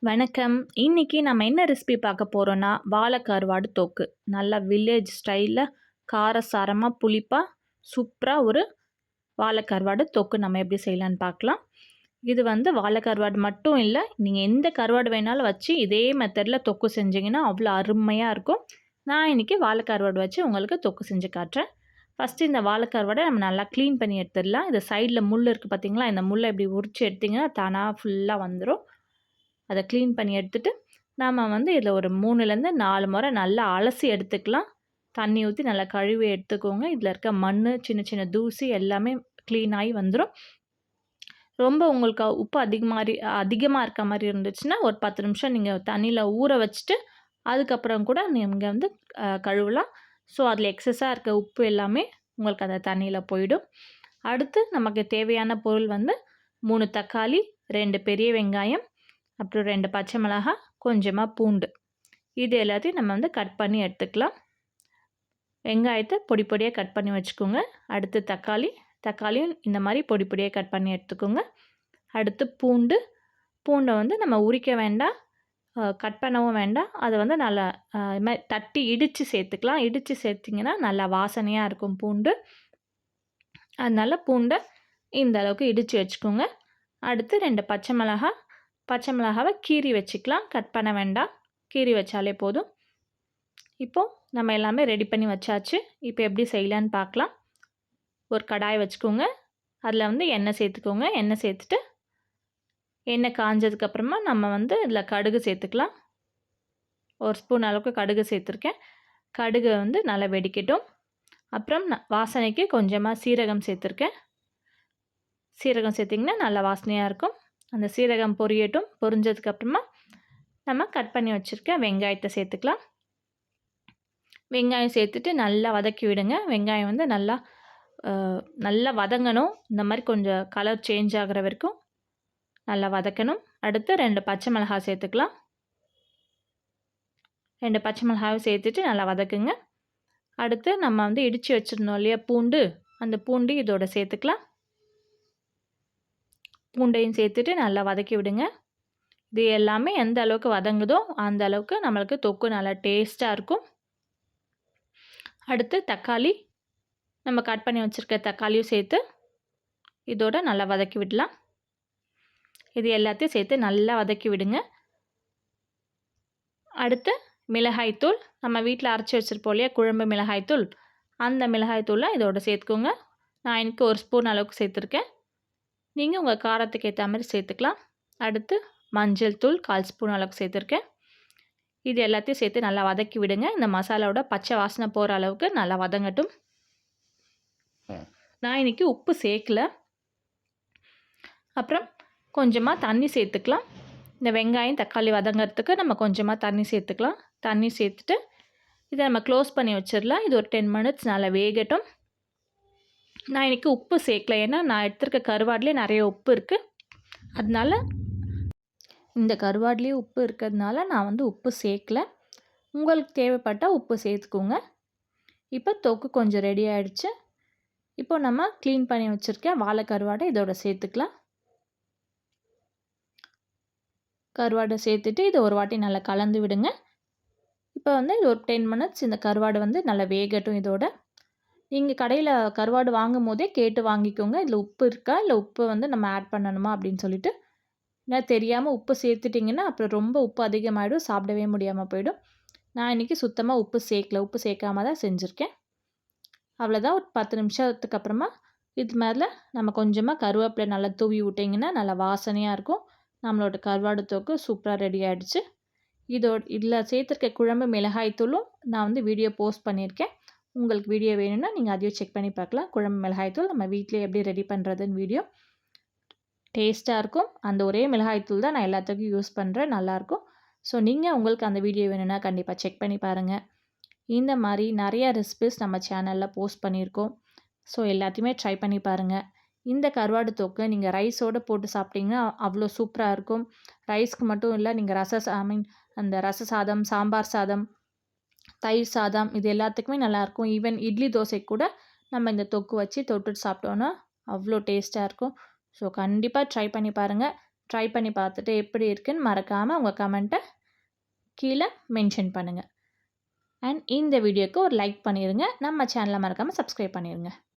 வணக்கம். இன்னைக்கு நம்ம என்ன ரெசிபி பார்க்க போறோம்னா, வாழை கருவாடு தொக்கு. நல்லா வில்லேஜ் ஸ்டைல்ல காரசாரமா, புளிப்பா, சூப்பரா ஒரு வாழை கருவாடு தொக்கு நம்ம எப்படி செய்யலான்னு பார்க்கலாம். இது வந்து வாழை கருவாடு மட்டும் இல்ல, நீங்க எந்த கருவாடு வேணாலும் வச்சு இதே மெத்தட்ல தொக்கு செஞ்சீங்கன்னா, அவ்வளோ அருமையா இருக்கும். நான் இன்னைக்கு வாழை கருவாடு வச்சு உங்களுக்கு தொக்கு செஞ்சு காட்டுறேன். ஃபஸ்ட்டு இந்த வாழை கருவாடை நம்ம நல்லா க்ளீன் பண்ணி எடுத்துடலாம். இது சைடில் முள் இருக்குது பார்த்தீங்களா? இந்த முள்ளை இப்படி உரிச்சு எடுத்தீங்கன்னா, தானா ஃபுல்லாக வந்துரும். அதை க்ளீன் பண்ணி எடுத்துட்டு, நாம வந்து இதில் ஒரு 3லேருந்து 4 முறை நல்லா அலசி எடுத்துக்கலாம். தண்ணி ஊற்றி நல்லா கழுவி எடுத்துக்கோங்க. இதில் இருக்க மண், சின்ன சின்ன தூசி எல்லாமே க்ளீன் ஆகி வந்துடும். ரொம்ப உங்களுக்கு உப்பு அதிகமாக இருக்க மாதிரி இருந்துச்சுன்னா, ஒரு 10 நிமிஷம் நீங்கள் தண்ணியில் ஊற வச்சுட்டு, அதுக்கப்புறம் கூட நீங்கள் வந்து கழுவலாம். ஸோ அதில் எக்ஸஸாக இருக்க உப்பு எல்லாமே உங்களுக்கு அந்த தண்ணியில் போயிடும். அடுத்து நமக்கு தேவையான பொருள் வந்து 3 தக்காளி, 2 பெரிய வெங்காயம், அப்புறம் 2 பச்சை மிளகாய், கொஞ்சமாக பூண்டு. இது எல்லாத்தையும் நம்ம வந்து கட் பண்ணி எடுத்துக்கலாம். வெங்காயத்தை பொடி பொடியாக கட் பண்ணி வச்சுக்கோங்க. அடுத்து தக்காளியும் இந்த மாதிரி பொடி பொடியாக கட் பண்ணி எடுத்துக்கோங்க. அடுத்து பூண்டை வந்து நம்ம உரிக்க வேண்டாம், கட் பண்ணவும் வேண்டாம். அதை வந்து நல்லா இது மாதிரி தட்டி இடித்து சேர்த்துக்கலாம். இடித்து சேர்த்திங்கன்னா நல்லா வாசனையாக இருக்கும் பூண்டு. அதனால் பூண்டை இந்த அளவுக்கு இடித்து வச்சுக்கோங்க. அடுத்து 2 பச்சை மிளகாவை கீறி வச்சுக்கலாம். கட் பண்ண வேண்டாம், கீறி வச்சாலே போதும். இப்போது நம்ம எல்லாமே ரெடி பண்ணி வச்சாச்சு. இப்போ எப்படி செய்யலான்னு பார்க்கலாம். ஒரு கடாய் வச்சுக்கோங்க. அதில் வந்து எண்ணெய் சேர்த்துக்கோங்க. எண்ணெய் சேர்த்துட்டு எண்ணெய் காஞ்சதுக்கப்புறமா நம்ம வந்து இதில் கடுகு சேர்த்துக்கலாம். 1 ஸ்பூன் அளவுக்கு கடுகு சேர்த்துருக்கேன். கடுகு வந்து நல்லா வெடிக்கட்டும். அப்புறம் வாசனைக்கு கொஞ்சமாக சீரகம் சேர்த்துருக்கேன். சீரகம் சேர்த்திங்கன்னா நல்லா வாசனையாக இருக்கும். அந்த சீரகம் பொரியட்டும். பொரிஞ்சதுக்கப்புறமா நம்ம கட் பண்ணி வச்சுருக்க வெங்காயத்தை சேர்த்துக்கலாம். வெங்காயம் சேர்த்துட்டு நல்லா வதக்கி விடுங்க. வெங்காயம் வந்து நல்லா வதங்கணும். இந்த மாதிரி கொஞ்சம் கலர் சேஞ்ச் ஆகிற வரைக்கும் நல்லா வதக்கணும். அடுத்து 2 பச்சை மிளகாய் சேர்த்துக்கலாம். 2 பச்சை மிளகாயை சேர்த்துட்டு நல்லா வதக்குங்க. அடுத்து நம்ம வந்து இடித்து வச்சுருந்தோம் இல்லையா பூண்டு, அந்த பூண்டு இதோட சேர்த்துக்கலாம். பூண்டையும் சேர்த்துட்டு நல்லா வதக்கி விடுங்க. இது எல்லாமே எந்த அளவுக்கு வதங்குதோ அந்த அளவுக்கு நம்மளுக்கு தொக்கு நல்லா டேஸ்ட்டாக இருக்கும். அடுத்து நம்ம கட் பண்ணி வச்சுருக்க தக்காளியும் சேர்த்து இதோட நல்லா வதக்கி விடலாம். இது எல்லாத்தையும் சேர்த்து நல்லா வதக்கி விடுங்க. அடுத்து மிளகாய்த்தூள், நம்ம வீட்டில் அரைச்சி வச்சுருப்போம் இல்லையா குழம்பு மிளகாய்த்தூள், அந்த மிளகாய்த்தூளை இதோட சேர்த்துக்கோங்க. நான் எனக்கு 1 ஸ்பூன் அளவுக்கு சேர்த்துருக்கேன். நீங்கள் உங்கள் காரத்துக்கு ஏற்ற மாதிரி சேர்த்துக்கலாம். அடுத்து மஞ்சள் தூள் 1/4 ஸ்பூன் அளவுக்கு சேர்த்துருக்கேன். இது எல்லாத்தையும் சேர்த்து நல்லா வதக்கி விடுங்க. இந்த மசாலாவோட பச்சை வாசனை போகிற அளவுக்கு நல்லா வதங்கட்டும். நான் இன்றைக்கி உப்பு சேர்க்கல. அப்புறம் கொஞ்சமாக தண்ணி சேர்த்துக்கலாம். இந்த வெங்காயம் தக்காளி வதங்கிறதுக்கு நம்ம கொஞ்சமாக தண்ணி சேர்த்துக்கலாம். தண்ணி சேர்த்துட்டு இதை நம்ம க்ளோஸ் பண்ணி வச்சிடலாம். இது ஒரு 10 மினிட்ஸ் நல்லா வேகட்டும். நான் இன்றைக்கி உப்பு சேர்க்கல, ஏன்னா நான் எடுத்துருக்க கருவாடுலேயே நிறைய உப்பு இருக்குது. அதனால இந்த கருவாடுலேயே உப்பு இருக்கிறதுனால நான் வந்து உப்பு சேர்க்கல. உங்களுக்கு தேவைப்பட்டால் உப்பு சேர்த்துக்கோங்க. இப்போ தொக்கு கொஞ்சம் ரெடி ஆகிடுச்சு. இப்போ நம்ம க்ளீன் பண்ணி வச்சுருக்க வாழை கருவாடை இதோட சேர்த்துக்கலாம். கருவாடை சேர்த்துட்டு இதை ஒரு வாட்டி நல்லா கலந்து விடுங்க. இப்போ வந்து இது ஒரு 10 மினிட்ஸ் இந்த கருவாடு வந்து நல்லா வேகட்டும். இதோட நீங்கள் கடையில் கருவாடு வாங்கும் போதே கேட்டு வாங்கிக்கோங்க, இதில் உப்பு இருக்கா, இல்லை உப்பு வந்து நம்ம ஆட் பண்ணணுமா அப்படின்னு சொல்லிட்டு. ஏன்னா தெரியாமல் உப்பு சேர்த்துட்டிங்கன்னா அப்புறம் ரொம்ப உப்பு அதிகமாகிடும், சாப்பிடவே முடியாமல் போயிடும். நான் இன்றைக்கி சுத்தமாக உப்பு சேர்க்கல, உப்பு சேர்க்காம தான் செஞ்சுருக்கேன். அவ்வளோதான். ஒரு 10 நிமிஷத்துக்கு அப்புறமா இது மேலே நம்ம கொஞ்சமாக கருவேப்பிலை நல்லா தூவி விட்டிங்கன்னா நல்லா வாசனையாக இருக்கும். நம்மளோட கருவாடு தொக்கு சூப்பராக ரெடி ஆகிடுச்சு. இதில் சேர்த்துருக்க குழம்பு மிளகாய்த்தூளும் நான் வந்து வீடியோ போஸ்ட் பண்ணியிருக்கேன். உங்களுக்கு வீடியோ வேணும்னா நீங்கள் அதையும் செக் பண்ணி பார்க்கலாம். குழம்பு மிளகாய்த்தூள் நம்ம வீட்டிலே எப்படி ரெடி பண்ணுறதுன்னு வீடியோ டேஸ்ட்டாக இருக்கும். அந்த ஒரே மிளகாய்த்தூள் தான் நான் எல்லாத்துக்கும் யூஸ் பண்ணுறேன், நல்லாயிருக்கும். ஸோ நீங்கள் உங்களுக்கு அந்த வீடியோ வேணும்னா கண்டிப்பாக செக் பண்ணி பாருங்கள். இந்த மாதிரி நிறையா ரெசிபிஸ் நம்ம சேனலில் போஸ்ட் பண்ணியிருக்கோம். ஸோ எல்லாத்தையுமே ட்ரை பண்ணி பாருங்கள். இந்த கருவாடு தொக்கு நீங்கள் ரைஸோடு போட்டு சாப்பிட்டிங்கன்னா அவ்வளோ சூப்பராக இருக்கும். ரைஸ்க்கு மட்டும் இல்லை, நீங்கள் அந்த ரச சாதம், சாம்பார் சாதம், தயிர் சாதம், இது எல்லாத்துக்குமே நல்லாயிருக்கும். ஈவன் இட்லி தோசை கூட நம்ம இந்த தொக்கு வச்சு தொட்டுட்டு சாப்பிட்டோன்னா அவ்வளோ டேஸ்ட்டாக இருக்கும். ஸோ கண்டிப்பாக ட்ரை பண்ணி பாருங்கள். ட்ரை பண்ணி பார்த்துட்டு எப்படி இருக்குன்னு மறக்காமல் உங்கள் கமெண்ட்டை கீழே மென்ஷன் பண்ணுங்கள். அண்ட் இந்த வீடியோக்கு ஒரு லைக் பண்ணிடுங்க. நம்ம சேனலை மறக்காமல் சப்ஸ்கிரைப் பண்ணிடுங்க.